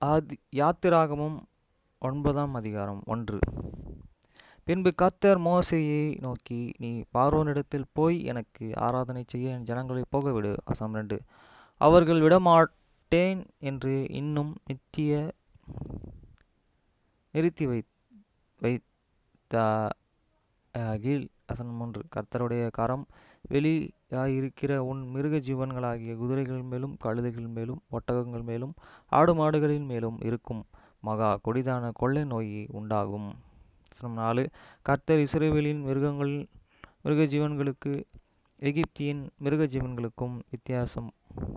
யாத்திராகமம் 9ஆம் அதிகாரம் 1. பின்பு கர்த்தர் மோசேயை நோக்கி, நீ பார்வோனிடத்தில் போய் எனக்கு ஆராதனை செய்ய என் ஜனங்களை போகவிடு. வசனம் 2. அவர்கள் விடமாட்டேன் என்று இன்னும் நிறுத்தி வைத்தாகில். வசனம் 3. கர்த்தருடைய கரம் வெளியாயிருக்கிற உன் மிருக ஜீவன்களாகிய குதிரைகள் மேலும் கழுதைகள் மேலும் ஒட்டகங்கள் மேலும் ஆடு மாடுகளின் மேலும் இருக்கும். மகா கொடிதான கொள்ளை நோய் உண்டாகும். வசனம் 4. கர்த்தர் இஸ்ரவேலின் மிருக ஜீவன்களுக்கு எகிப்தியின் மிருக ஜீவன்களுக்கும் வித்தியாசம்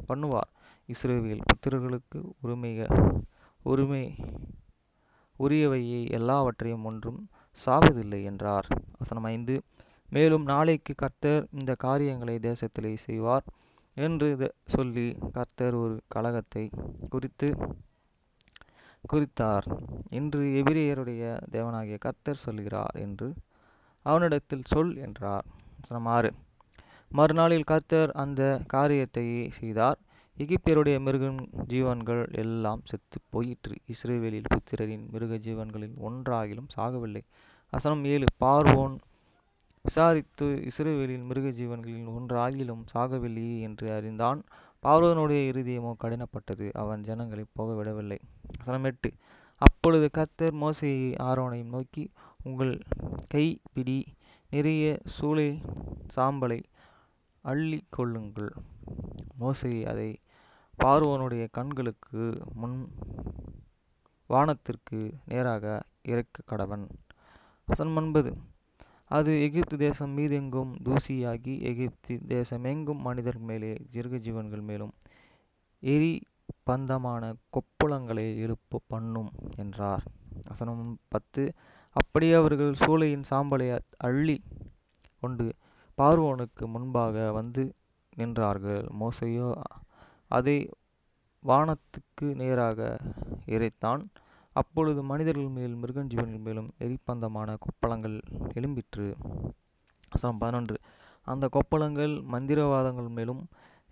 பண்ணுவார். இஸ்ரவேல் புத்திரர்களுக்கு உரியவையை எல்லாவற்றையும் ஒன்றும் சாவதில்லை என்றார். வசனம் 5. மேலும் நாளைக்கு கர்த்தர் இந்த காரியங்களை தேசத்திலே செய்வார் என்று சொல்லி கர்த்தர் ஒரு கலகத்தை குறித்தார் என்று எபிரெயருடைய தேவனாகிய கர்த்தர் சொல்கிறார் என்று அவனிடத்தில் சொல் என்றார். வசனம் 6. மறுநாளில் கர்த்தர் அந்த காரியத்தை செய்தார். எகிப்தியருடைய மிருக ஜீவன்கள் எல்லாம் செத்து போயிற்று. இஸ்ரவேலில் புத்திரரின் மிருக ஜீவன்களில் ஒன்றாகிலும் சாகவில்லை. வசனம் 7. பார்வோன் விசாரித்து இஸ்ரவேலின் மிருக ஜீவன்களில் ஒன்றாகிலும் சாகவில்லையே என்று அறிந்தான். பார்வோனுடைய இருதயமோ கடினப்பட்டது, அவன் ஜனங்களை போக விடவில்லை. வசனம் 8. அப்பொழுது கர்த்தர் மோசேயை ஆரோனையும் நோக்கி, உங்கள் கைப்பிடி நிறைய சூளை சாம்பலை அள்ளி கொள்ளுங்கள். மோசே அதை பார்வோனுடைய கண்களுக்கு முன் வானத்திற்கு நேராக இறக்க கடவன். வசனம் 9. அது எகிப்து தேசம் மீதெங்கும் தூசியாகி எகிப்து தேசமெங்கும் மனிதர் மேலே மிருக ஜீவன்கள் மேலும் எரி பந்தமான கொப்புளங்களை எழுப்ப பண்ணும் என்றார். வசனம் 10. அப்படியே அவர்கள் சூளையின் சாம்பலை அள்ளி கொண்டு பார்வோனுக்கு முன்பாக வந்து நின்றார்கள். மோசேயோ அதை வானத்துக்கு நேராக இறைத்தான். அப்பொழுது மனிதர்கள் மேல் மிருகஜீவன்கள் மேலும் எரிபந்தமான கொப்பளங்கள் எழும்பிற்று. வசனம் 11. அந்த கொப்பளங்கள் மந்திரவாதங்கள் மேலும்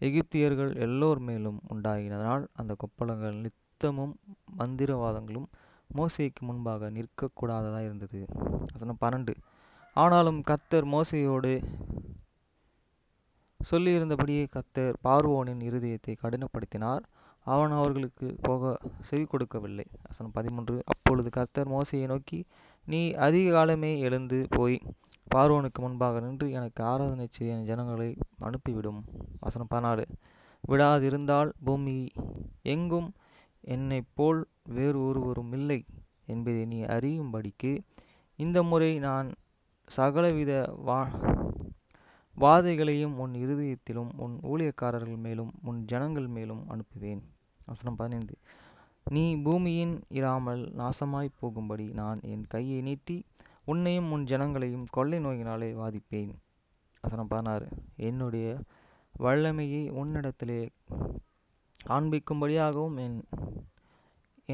எகிப்தியர்கள் எல்லோர் மேலும் உண்டாகினதனால் அந்த கொப்பளங்கள் நித்தமும் மந்திரவாதங்களும் மோசேக்கு முன்பாக நிற்கக்கூடாததாக இருந்தது. வசனம் 12. ஆனாலும் கர்த்தர் மோசேயோடு சொல்லியிருந்தபடியே கர்த்தர் பார்வோனின் இருதயத்தை கடினப்படுத்தினார். அவன் அவர்களுக்கு போக செவி கொடுக்கவில்லை. வசனம் 13. அப்பொழுது கர்த்தர் மோசேயை நோக்கி, நீ அதிக காலமே எழுந்து போய் பார்வோனுக்கு முன்பாக நின்று எனக்கு ஆராதனை செய்ய என் ஜனங்களை அனுப்பிவிடும். வசனம் 14. விடாதிருந்தால் பூமி எங்கும் என்னை போல் வேறு ஒருவரும் இல்லை என்பதை நீ அறியும்படிக்கு இந்த முறை நான் சகலவித வாதைகளையும் உன் இருதயத்திலும் உன் ஊழியக்காரர்கள் மேலும் உன் ஜனங்கள் மேலும் அனுப்புவேன். வசனம் 15. நீ பூமியின் இராமல் நாசமாய் போகும்படி நான் என் கையை நீட்டி உன்னையும் உன் ஜனங்களையும் கொள்ளை நோயினாலே வாதிப்பேன். வசனம் 16. என்னுடைய வல்லமையை உன்னிடத்திலே காண்பிக்கும்படியாகவும்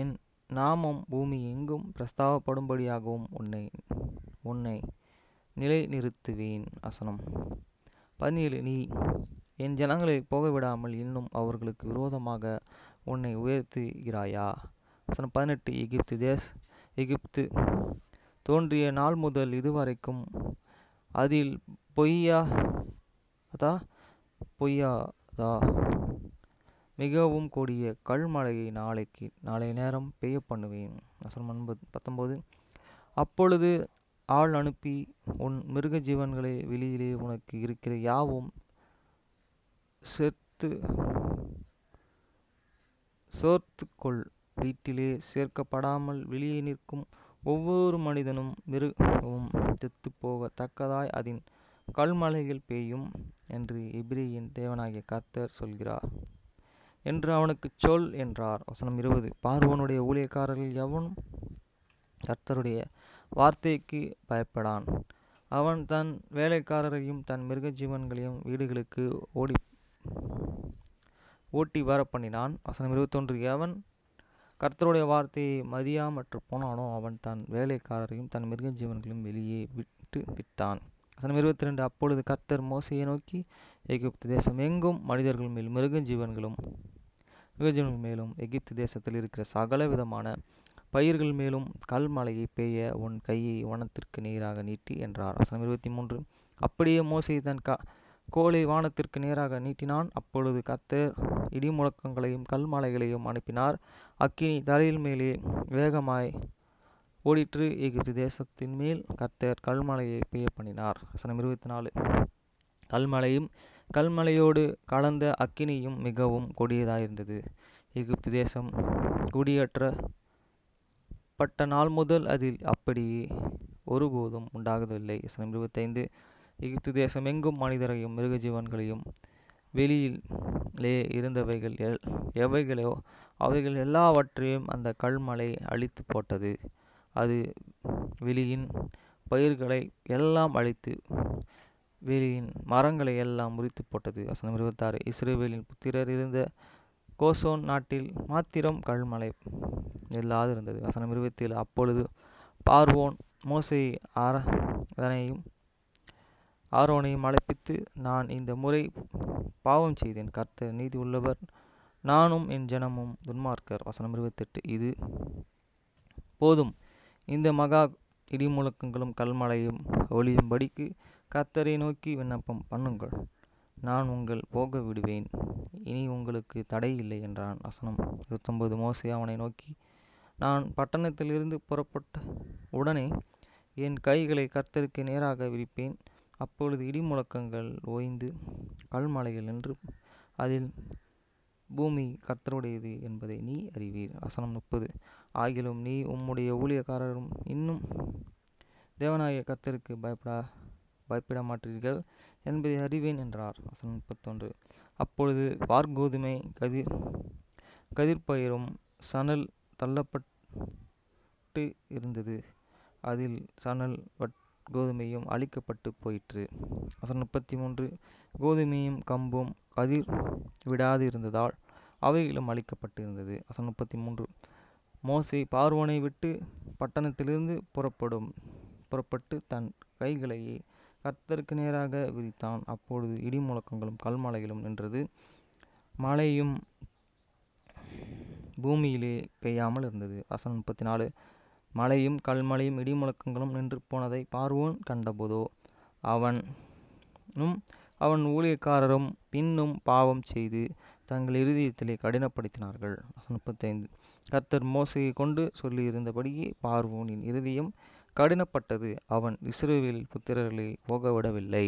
என் நாமம் பூமி எங்கும் பிரஸ்தாபப்படும்படியாகவும் உன்னை நிலை நிறுத்துவேன். வசனம் 17. நீ என் ஜனங்களை போகவிடாமல் இன்னும் அவர்களுக்கு விரோதமாக உன்னை உயர்த்துகிறாயா? வசனம் 18. எகிப்து தோன்றிய நாள் முதல் இதுவரைக்கும் அதில் பொய்யாதா மிகவும் கொடிய கல்மழையை நாளை நேரம் பெய்ய பண்ணுவேன். வசனம் 19. அப்பொழுது ஆள் அனுப்பி உன் மிருக ஜீவன்களை வெளியிலே உனக்கு இருக்கிற யாவும் சோர்த்துக்கொள். வீட்டிலே சேர்க்கப்படாமல் வெளியே நிற்கும் ஒவ்வொரு மனிதனும் மிருகமும் செத்து போகத்தக்கதாய் அதன் கல்மலைகள் பெய்யும் என்று எபிரெயரின் தேவனாகிய கர்த்தர் சொல்கிறார் என்று அவனுக்கு சொல் என்றார். வசனம் 20. பார்வோனுடைய ஊழியக்காரர்கள் எவனும் கர்த்தருடைய வார்த்தைக்கு பயப்படான். அவன் தன் வேலைக்காரரையும் தன் மிருக ஜீவன்களையும் வீடுகளுக்கு ஓட்டி வர பண்ணினான். வசனம் 21. எவன் கர்த்தருடைய வார்த்தையை மதியாமற்று போனானோ அவன் தன் வேலைக்காரரையும் தன் மிருக ஜீவன்களையும் வெளியே விட்டான். வசனம் 22. அப்பொழுது கர்த்தர் மோசேயை நோக்கி, எகிப்து தேசம் எங்கும் மனிதர்கள் மேல் மிருக ஜீவன்களும் மிருகஜீவன்கள் மேலும் எகிப்து தேசத்தில் இருக்கிற சகல விதமான பயிர்கள் மேலும் கல்மழையை பெய்ய உன் கையை வானத்திற்கு நேராக நீட்டி என்றார். வசனம் 23. அப்படியே மோசே தன் கோலை வானத்திற்கு நேராக நீட்டினான். அப்பொழுது கர்த்தர் இடி முழக்கங்களையும் கல்மழைகளையும் அனுப்பினார். அக்கினி தரையில் மேலே வேகமாய் ஓடிற்று. எகிப்து தேசத்தின் மேல் கர்த்தர் கல்மழையை பெய்ய பண்ணினார். வசனம் 24. கல்மழையும் கல்மழையோடு கலந்த அக்கினியும் மிகவும் கொடியதாயிருந்தது. எகிப்து தேசம் குடியேற்றப்பட்ட நாள் முதல் அதில் அப்படியே ஒருபோதும் உண்டாகவில்லை. வசனம் 25. எகிப்து தேசம் எங்கும் மனிதரையும் மிருகஜீவன்களையும் வெளியிலே இருந்தவைகள் எவைகளோ அவைகள் எல்லாவற்றையும் அந்த கல்மழை அழித்து போட்டது. அது வெளியின் பயிர்களை எல்லாம் அழித்து வெளியின் மரங்களை எல்லாம் முறித்து போட்டது. வசனம் 26. இஸ்ரவேலின் புத்திரர் இருந்த கோசோன் நாட்டில் மாத்திரம் கல்மழை இல்லாதிருந்தது. வசனம் 27. அப்பொழுது பார்வோன் மோசேயை ஆரோனையும் அழைப்பித்து, நான் இந்த முறை பாவம் செய்தேன். கர்த்தர் நீதி உள்ளவர், நானும் என் ஜனமும் துன்மார்க்கர். வசனம் 28. இது போதும், இந்த மகா இடிமுழக்கங்களும் கல்மழையும் ஒழியும்படிக்கு கர்த்தரை நோக்கி விண்ணப்பம் பண்ணுங்கள். நான் உங்கள் போக விடுவேன், இனி உங்களுக்கு தடை இல்லை என்றான். வசனம் 29. மோசே அவனை நோக்கி, நான் பட்டணத்திலிருந்து புறப்பட்ட உடனே என் கைகளை கர்த்தருக்கு நேராக விரிப்பேன். அப்பொழுது இடிமுழக்கங்கள் ஓய்ந்து கல்மழைகள் நின்று அதில் பூமி கர்த்தருடையது என்பதை நீ அறிவீர். வசனம் 30. ஆகிலும் நீ உம்முடைய ஊழியக்காரரும் இன்னும் தேவனாகிய கர்த்தருக்கு பயப்பட மாட்டீர்கள் என்பதை அறிவேன் என்றார். வசனம் 31. அப்பொழுது வார்கோதுமை கதிர்பயிரும் சணல் தள்ளப்பட்டு இருந்தது. அதில் சணல் கோதுமையும் அழிக்கப்பட்டு போயிற்று. வசனம் 33. கோதுமையும் கம்பும் கதிர் விடாது இருந்ததால் அவைகளும் அழிக்கப்பட்டு இருந்தது. வசனம் 33. மோசே பார்வோனை விட்டு பட்டணத்திலிருந்து புறப்பட்டு தன் கைகளை கர்த்தருக்கு நேராக விரித்தான். அப்பொழுது இடி முழக்கங்களும் கல்மழைகளும் நின்றது. மழையும் பூமியிலே பெய்யாமல் இருந்தது. வசனம் 34. மழையும் கல்மழையும் இடிமுழக்கங்களும் நின்று போனதை பார்வோன் கண்டபோதோ அவனும் அவன் ஊழியக்காரரும் பின்னும் பாவம் செய்து தங்கள் இருதயத்திலே கடினப்படுத்தினார்கள். வசனம் 35. கர்த்தர் மோசேயை கொண்டு சொல்லியிருந்தபடியே பார்வோனின் இருதயம் கடினப்பட்டது. அவன் இஸ்ரவேல் புத்திரர்களை போகவிடவில்லை.